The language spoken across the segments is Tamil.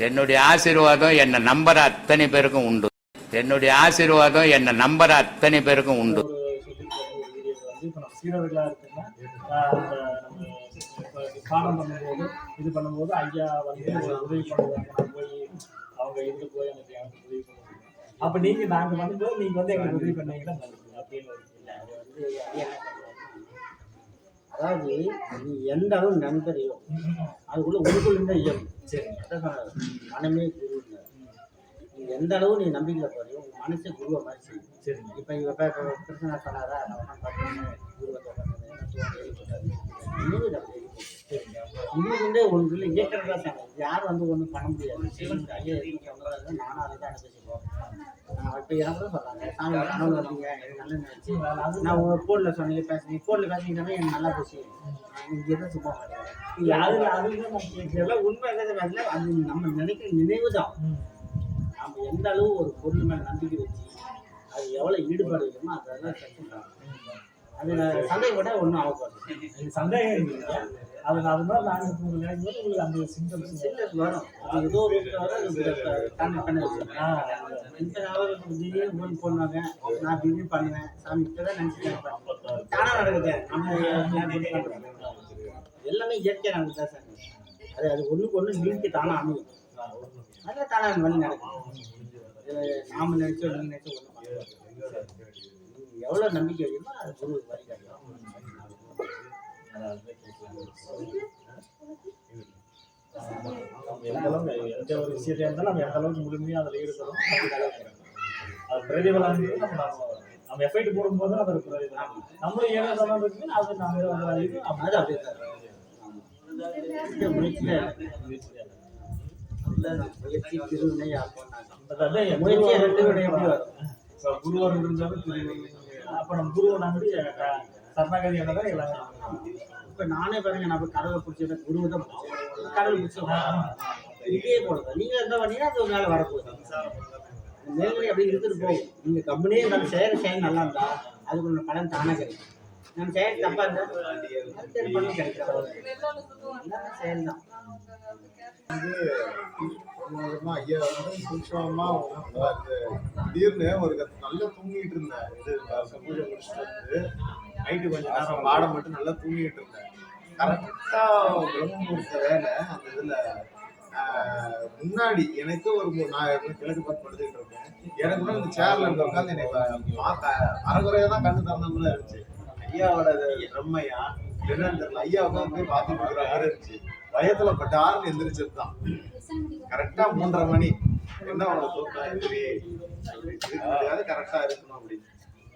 என்னுடைய ஆசீர்வாதம் என்னை நம்புற அத்தனை பேருக்கும் உண்டு. என்னுடைய ஆசீர்வாதம் என்னை நம்புற அத்தனை பேருக்கும் உண்டு. சீரர்களா இருக்குன்னா பாடம் பண்ணும்போது இது பண்ணும்போது ஐயா வந்து உதவி பண்ணுவாங்க. போய் அவங்க இதுல போய் எனக்கு உதவி பண்ணுவாங்க. அப்ப நீங்க நாங்க பண்ணும்போது நீங்க வந்து எங்களுக்கு உதவி பண்ணீங்கன்னா அப்படின்னு அது வந்து ஐயா என்ன பண்ணுவாங்க, அதாவது நீ எந்த அளவு நண்பரையோ அதுக்குள்ள உனக்குள்ள இருந்த இயல்பு சரி மனமே குரு. நீ எந்த அளவு நீ நம்பிக்கையில போறியோ உன் மனசே குருவை மாதிரி செய்யும். சரி இப்போ இவ பிரச்சனை சொன்னாரா நான் பார்த்தீங்கன்னா குருவத்தை இன்னும் ஒன்று இயக்கிறதா சொன்னேன். யாரும் வந்து ஒன்றும் பண்ண முடியாது. ஐயா சொன்னதாக நானும் அதை தான் பேசிப்போம். இப்போ எனக்கு தான் சொல்கிறாங்க சாமி கனவு வந்தீங்க எனக்கு நல்லா நினச்சி நான் உங்கள் ஃபோனில் சொன்னீங்க பேசுனீங்க ஃபோனில் பேசுனீங்கன்னா எனக்கு நல்லா பேசி இங்கே தான் சும்மா அதெல்லாம் உண்மை என்ன அது நம்ம நினைக்கிற நினைவு தான். நம்ம எந்த அளவு ஒரு பொருள் மேலே நம்பிக்கை வச்சு அது எவ்வளோ ஈடுபாடு இருக்குமோ அதெல்லாம் கற்றுக்கலாம். அது சந்தேகப்பட ஒன்றும் ஆகக்கூடாது. சந்தேகம் இல்லையா அது அது மாதிரி நாங்கள் நினைக்கும்போது உங்களுக்கு அந்த சிம்டம்ஸ் வரும். அது ஏதோ ஒரு தாண்டி பண்ண வச்சுருக்கேன். இந்த திடீர்னு ஃபோன் பண்ணுவாங்க நான் திடீர்னு பண்ணுவேன் சாமி இப்போ தான் நினச்சிட்டேன் தானாக நடக்குது. நம்ம எல்லாமே இயற்கையாக நடக்குது தான் சார். அது ஒன்றுக்கு ஒன்று லிங்க் தானாக அமையும். அதெல்லாம் தானாக அந்த வழி நடக்கும். நாம நினைச்சோம் நீங்கள் நினைச்சோம் ஒன்றும் எவ்வளோ நம்பிக்கை வைக்கணுமோ அது குரு வழிகாட்டும். எந்த அளவுக்கு எந்த ஒரு விஷயத்தையா இருந்தாலும் நம்ம எந்த அளவுக்கு முழுமையாக அதில் ஈடுபடும் அது பிரதிபலன் நம்ம எஃபெக்ட் போடும்போது அது ஒரு பிரதிபலன். நம்மளும் ஏதோ சொல்ல இருக்கு அது நம்ம இது அது அப்படியே முயற்சி திருவினை முயற்சி எப்படி வரும். குருவர் இருந்தாலும் அப்போ நம்ம குருவை நம்பி சரணாகதி என்னதான் எல்லாமே. இப்போ நானே பாருங்க நான் போய் கடவுளை பிடிச்சத குருவை தான் பிடிச்சேன். கடவுள் பிடிச்சோம் இதே போடுறது நீங்கள் எந்த பண்ணீங்கன்னா அது ஒரு நாள் வரப்போகுது. மேல்நிலை அப்படி இருந்துட்டு போகும். நீங்கள் கம்பெனியே இருந்தாலும் செயல் நல்லா இருந்தா அதுக்கு ஒன்று பலன் தானே கிடைக்கும். நம்ம செயல் தப்பா இருந்தா அது பண்ணி கிடைக்கிறது செயல் தான். ஐயா வந்து சூட்சமா திடீர்னு ஒரு நல்லா தூங்கிட்டு இருந்தேன். இது பூஜை முடிச்சுட்டு வந்து நைட்டு கொஞ்சம் நேரம் பாடம் மட்டும் நல்லா தூங்கிட்டு இருந்தேன். கரெக்டா பிரம்மமுகூர்த்த வேலை அந்த இதுல முன்னாடி எனக்கு ஒரு நான் கிழக்கு பார்த்து படுத்துக்கிட்டு இருக்கேன். எனக்கு கூட இந்த சேர்ல இருக்க உட்காந்து என்னை பார்க்க அரைகுறையா தான் கண்ணு திறந்தோம்ல இருந்துச்சு. ஐயாவோட பிரம்மையா என்னன்னு தெரியல. ஐயா உட்காந்து போய் பார்த்துட்டு இருக்கிற மாதிரி இருந்துச்சு. பயத்துல பட்டாருன்னு எந்திரிச்சிருந்தான். கரெக்டா 3:30 மணி. என்ன அவனை தூக்கம் எதிரி முடியாது கரெக்டா இருக்கணும் அப்படின்னு.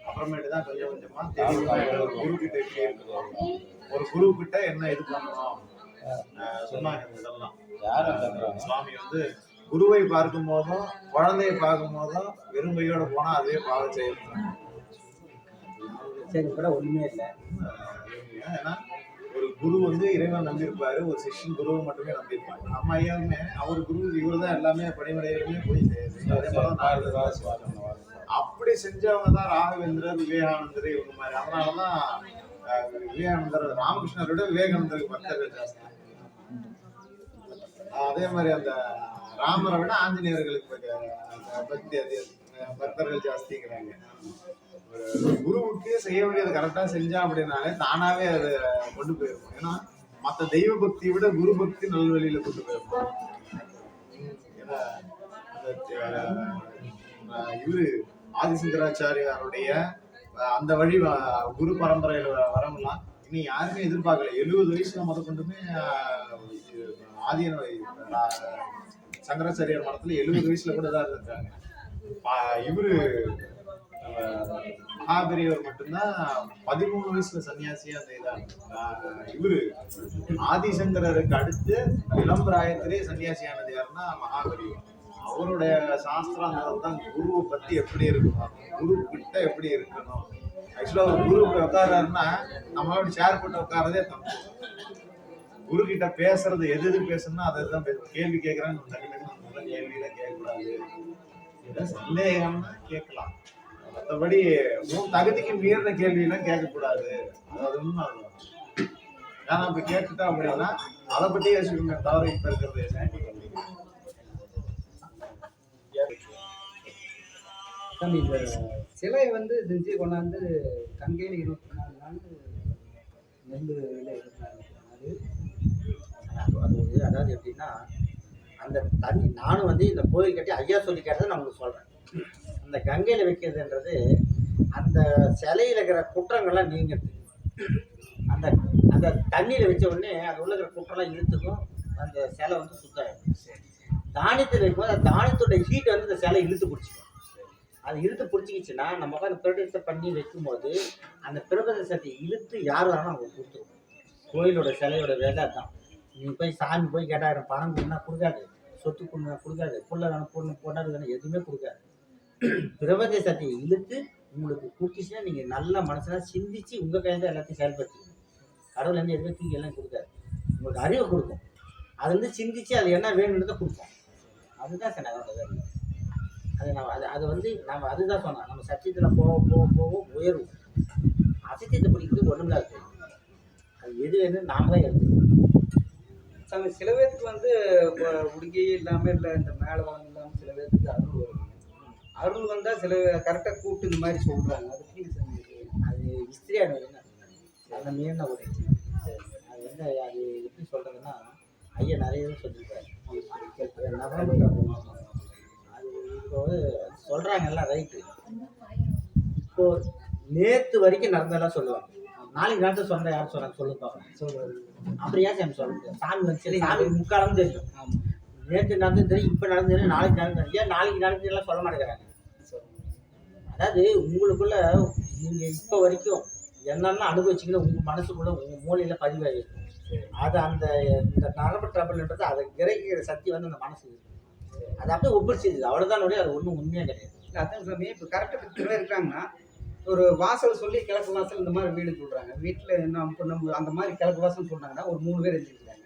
அப்புறமேட்டு தான் கொஞ்சம் கொஞ்சமா தெரியும் ஒரு குரு கிட்ட எப்படி இருக்கணும், ஒரு குரு கிட்ட என்ன இது பண்ணணும் சொன்னாங்க. இதெல்லாம் சுவாமி வந்து குருவை பார்க்கும் போதும் குழந்தையை பார்க்கும் போதும் வெறுமையோட போனா அதே பாவம் செய்யணும். சரி கூட ஒண்ணுமே இல்லை. ஏன்னா ஒரு குரு வந்து இறைவன் நம்பியிருப்பாரு, ஒரு சிஷ்யன் குருவை மட்டுமே நம்பியிருப்பாங்க. நம்ம ஐயாவுமே அவர் குரு இவரு தான் எல்லாமே படிமுறைகளுமே போய் அப்படி செஞ்சவங்க தான் ராகவேந்திரர், விவேகானந்தர் இவங்க மாதிரி. அதனாலதான் விவேகானந்தர் ராமகிருஷ்ணரோட விவேகானந்தருக்கு பக்தர்கள் ஜாஸ்தி. அதே மாதிரி அந்த ராமரை விட ஆஞ்சநேயர்களுக்கு பக்தி பக்தர்கள் ஜாஸ்திங்கிறாங்க. குருவுக்கு செய்ய வேண்டியது கரெக்டா செஞ்சா அப்படின்னாலே தானாவே அதை கொண்டு போயிருக்கும். ஏன்னா மற்ற தெய்வ பக்தியை விட குரு பக்தி நல்வழியில கொண்டு போயிருக்கும். இவரு ஆதிசங்கராச்சாரியாருடைய அந்த வழி குரு பரம்பரையில வரவெல்லாம் இன்னும் யாருமே எதிர்பார்க்கல. 70 வயசுல கொண்டுமே ஆதியன சங்கராச்சாரியார் மடத்துல 70 வயசுல கூட தான் இருக்காங்க. இவரு மகாபெரியவர் மட்டும்தான் 13 வயசுல சன்னியாசியா அந்த இதா. இவரு ஆதிசங்கரருக்கு அடுத்து இளம் பிராயத்திலே சன்னியாசியானது யாருன்னா மகாபெரியவர். அவருடைய சாஸ்திரம் தான் குருவை பத்தி எப்படி இருக்கணும், குரு கிட்ட எப்படி இருக்கணும். ஆக்சுவலா ஒரு குரு உட்காராருன்னா நம்மளோட சேர் போட்டு உட்காரதே தப்பு. குரு கிட்ட பேசுறது எது பேசணும்னா அதுதான் கேள்வி கேட்கறான்னு கேள்வியெல்லாம் கேட்கக்கூடாது. ஏதாவது சந்தேகம்னா கேட்கலாம். மற்றபடி தகுதிக்கு மீறின கேள்வியெல்லாம் கேட்கக்கூடாது. அது உண்மை. ஏன்னா இப்ப கேட்டுட்டா அப்படின்னா அதை பத்தி யோசிக்கணும் தவிர இப்ப இருக்கிறது சாமி இந்த சிலையை வந்து செஞ்சு கொண்டாந்து கங்கையில் 24 நாள் நெல்லுல 24 அது அதாவது எப்படின்னா அந்த தண்ணி நானும் வந்து இந்த கோயில் கட்டி ஐயா சொல்லி கேட்டதை நான் உங்களுக்கு சொல்கிறேன். அந்த கங்கையில் வைக்கிறதுன்றது அந்த சிலையில் இருக்கிற குற்றங்கள்லாம் நீங்கிறது. அந்த அந்த தண்ணியில் வச்ச உடனே அது உள்ள இருக்கிற குற்றம்லாம் இழுத்துக்கும், அந்த சிலை வந்து சுத்தாயிடும். தானியத்தில் வைக்கும்போது அந்த தானியத்தோட ஹீட் வந்து இந்த சிலை இழுத்து பிடிச்சிக்கும். அது இழுத்து பிடிச்சிக்கிச்சுன்னா நம்ம உட்காந்து பிரதிஷ்டை பண்ணி வைக்கும்போது அந்த பிரபதேசத்தை இழுத்து யார் வேணாலும் அவங்க கொடுத்துரும். கோயிலோட சிலையோட வேலை தான். நீ போய் சாமி போய் கேட்டாயிரம் பணம் கொடுனா கொடுக்காது, சொத்து கொடுனா கொடுக்காது, புள்ள வேணும் பொண்ணு போட்டாது வேணும், எதுவுமே கொடுக்காது. பிரபதேசத்தை இழுத்து உங்களுக்கு கொடுத்துச்சுன்னா நீங்கள் நல்ல மனசுனா சிந்திச்சு உங்கள் கையில் தான் எல்லாத்தையும் செயல்படுத்திக்கணும். கடவுள் வந்து எதுவுமே தூக்கி எல்லாம் கொடுக்காது, உங்களுக்கு அறிவை கொடுக்கும். அது வந்து சிந்திச்சு அது என்ன வேணுன்றதை கொடுப்போம். அதுதான் சார் அதோட வேலை. அது வந்து நம்ம அதுதான் சொன்னோம், நம்ம சத்தியத்தில் போக போக போக உயர்வும். அசத்தியத்தை பிடிக்கிறது ஒன்றுமில்லாது. அது எது வேணும்னு நாம தான் எடுத்துக்கணும். சாமி சில பேருக்கு வந்து உடுக்கையே இல்லாமல் இல்லை இந்த மேலே வாங்க இல்லாமல் சில பேருக்கு அருள் வரும். அருள் வந்தால் சில கரெக்டாக கூப்பிட்டு இந்த மாதிரி சொல்கிறாங்க. அது எப்படி சாமி? அது இஸ்திரியான அந்த மீறின ஒரு அது வந்து அது எப்படி சொல்கிறதுன்னா ஐயா நிறைய சொல்லியிருக்காரு. அது இப்போ சொல்கிறாங்கல்ல ரைட்டு. இப்போ நேற்று வரைக்கும் நடந்ததெல்லாம் சொல்லுவாங்க, நாளைக்கு நடந்து சொன்ன யாரும் சொன்னாங்க சொல்லு பார்க்கணும். அப்படியா சாமி சொல்லுங்க, சாமி வந்து சாமி முக்காலம் தெரியும். நேற்று நடந்து தெரியும், இப்போ நடந்தது, நாளைக்கு நடந்தது. ஏன் நாளைக்கு நடந்ததெல்லாம் சொல்ல மாட்டேங்கிறாங்க. அதாவது உங்களுக்குள்ள நீங்கள் இப்போ வரைக்கும் என்னென்ன அனுபவிச்சிங்களோ உங்கள் மனசுக்குள்ள உங்கள் மூலையில் பதிவாகிருக்கும். அது அந்த இந்த நரம்பு ட்ரபிள்ன்றது அதை கிரகிக்கிற சக்தி வந்து அந்த மனசு அது அப்படியே ஒப்பிடுச்சிது, அவ்வளோதான். அது ஒன்றும் உண்மையாக கிடையாது. அதான் சாமி இப்போ கரெக்டாக 10 பேர் இருக்காங்கன்னா ஒரு வாசல் சொல்லி கிழக்கு வாசல் இந்த மாதிரி வீடு சொல்கிறாங்க. வீட்டில் நம்ம அந்த மாதிரி கிழக்கு வாசல் சொல்கிறாங்கன்னா ஒரு 3 பேர் எழுதிருக்காங்க.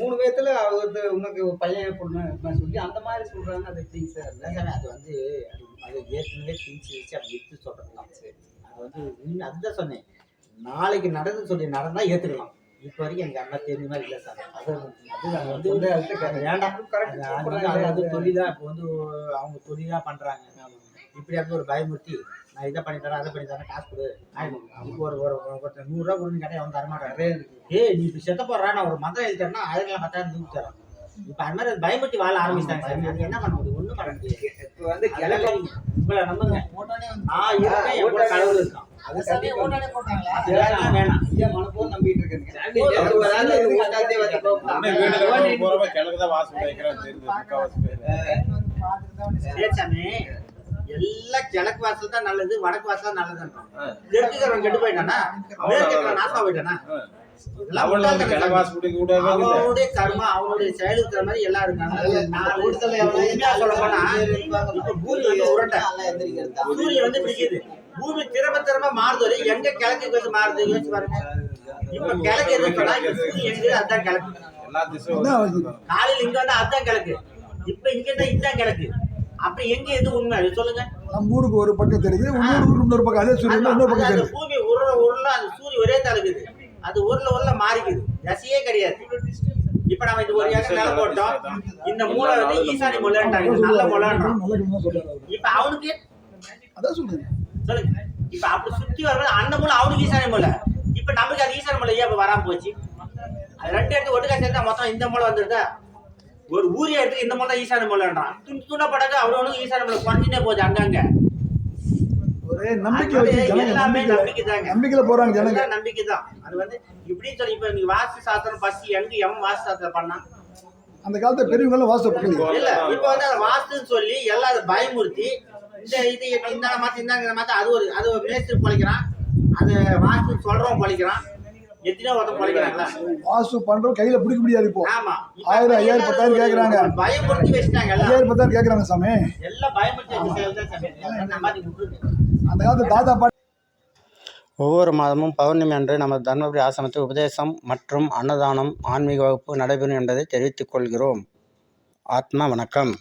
3 பேர்த்துல அவருக்கு உனக்கு பையன் பொண்ணு மாதிரி சொல்லி அந்த மாதிரி சொல்கிறாங்க. அது எப்படிங்க சார்? அது வந்து அது ஏற்கனவே திங்ஸ் வச்சு அப்படி எடுத்து சொல்கிறதுலாம். சரி, அது வந்து அதுதான் சொன்னேன், நாளைக்கு நடந்து சொல்லி நடந்தால் ஏற்றுக்கலாம். இப்போ வரைக்கும் எனக்கு அண்ணா தெரிஞ்ச மாதிரி இல்லை சார். அது வந்து வேண்டாம். அது தொழிலாக இப்போ வந்து அவங்க தொழிலாக பண்ணுறாங்க. இப்படி வந்து ஒரு பயமுறுத்தி நான் இதை பண்ணி தரேன் அதை பண்ணி தரேன் காசு கொடு அதுக்கு ஒரு ஒருத்தர் 100 ரூபா கொடுன்னு கேட்டால் அவன் தரமாட்டாரு. நீ இப்போ செத்த போடுறா, நான் ஒரு மந்திரம் எழுதிட்டேன்னா 1000 10,000 தூக்கி தரேன். இப்போ அது மாதிரி பயமுறுத்தி வாழ ஆரம்பிச்சிட்டாங்க. அது என்ன பண்ண முடியும்? ஒன்றும் பண்ண முடியாது. இப்போ வந்து கிளம்பி உங்களை நம்புங்க, நான் இருக்கேன், என் கூட கடவுள் இருக்கான். வேணாம் ஐயா மனப்போது நம்பிட்டு இருக்கேன். எல்லாம் கிழக்கு வாசல் தான் நல்லது, வடக்கு வாசல் தான் நல்லதுன்றான். தெற்குறவன் கெட்டு போயிட்டானா, மேற்கு நாசமா போயிட்டானா? அவனுடைய கர்மா அவனுடைய செயலுக்கு மாதிரி எல்லாம் இருக்காங்க. சொல்ல போனா இப்ப பூமி வந்து உருண்டை, சூரியன் வந்து பிடிக்குது. பூமி திரும்ப மாறுது. எங்க கிழக்கு வந்து மாறுது யோசிச்சு பாருங்க. இப்ப கிழக்கு எதுன்னு சொன்னா சூரியன் எங்க அதுதான் கிழக்கு. காலையில இங்க வந்து அதுதான் கிழக்கு, இப்ப இங்க இருந்தா இதுதான் கிழக்கு. அப்படி எங்க எது உண்மை சொல்லுங்க? நம்ம ஊருக்கு ஒரு பக்கம் தெரியுது, இன்னொரு பக்கம் அதே சூரியன் இன்னொரு பக்கம் தெரியுது. பூமி உருள அந்த சூரியன் ஒரே தலக்குது, அது உருள மாறிக்குது, தசையே கிடையாது. இப்ப நம்ம இது ஒரு ஏக்கர் நிலம் போட்டோம், இந்த மூளை வந்து ஈசானி மூலைன்றாங்க, நல்ல மூலைன்றான். இப்ப அவனுக்கு அதான் சொல்லுங்க சொல்லுங்க. இப்ப அப்படி சுத்தி வர அந்த மூளை அவனுக்கு ஈசானி மூலை. இப்ப நமக்கு அது ஈசானி மூலை ஏன் இப்ப வராம போச்சு? அது 2 எடுத்து ஒட்டுக்கா சேர்த்தா மொத்தம் இந்த மூளை வந்துருதா? ஒரு ஊரிய எடுத்து இந்த மூலம் ஈசான மூலன்றான். துணப்படாத அவனுக்கு ஈசான மூலம் குறைஞ்சிட்டே போகுது. அங்கங்க ஒரே நம்பிக்கை வச்சு எல்லாமே நம்பிக்கை தாங்க, நம்பிக்கையில போறாங்க ஜனங்க. நம்பிக்கை தான். அது வந்து இப்படின்னு சொல்லி இப்ப நீங்க வாஸ்து சாஸ்திரம் பசி எங்க எவன் வாஸ்து சாஸ்திரம் பண்ணா? அந்த காலத்துல பெரியவங்க எல்லாம் வாஸ்து பண்ணல. இல்ல இப்ப வந்து அதை வாஸ்துன்னு சொல்லி எல்லாரும் பயமுறுத்தி இந்த இது இந்த மாத்தி இந்தாங்க மாத்தி அது ஒரு மேஸ்திரி பழிக்கிறான், அது வாஸ்து சொல்றவன் பழிக்கிறான். எத்தனையோ ஒருத்தர் பழிக்கிறாங்களா? வாஸ்து பண்றோம் கையில பிடிக்க முடியாது. இப்போ ஆமா 1000 5000 10,000 கேக்குறாங்க, பயமுறுத்தி வச்சுட்டாங்க. 5000 10,000 கேக்குறாங்க சாமி. எல்லாம் பயமுறுத்தி அந்த காலத்து தாத்தா பாட்டி. ஒவ்வொரு மாதமும் பௌர்ணமி அன்று நமது தர்மபுரி ஆசிரமத்தில் உபதேசம் மற்றும் அன்னதானம் ஆன்மீக வகுப்பு நடைபெறும் என்பதை தெரிவித்துக் கொள்கிறோம். ஆத்மா வணக்கம்.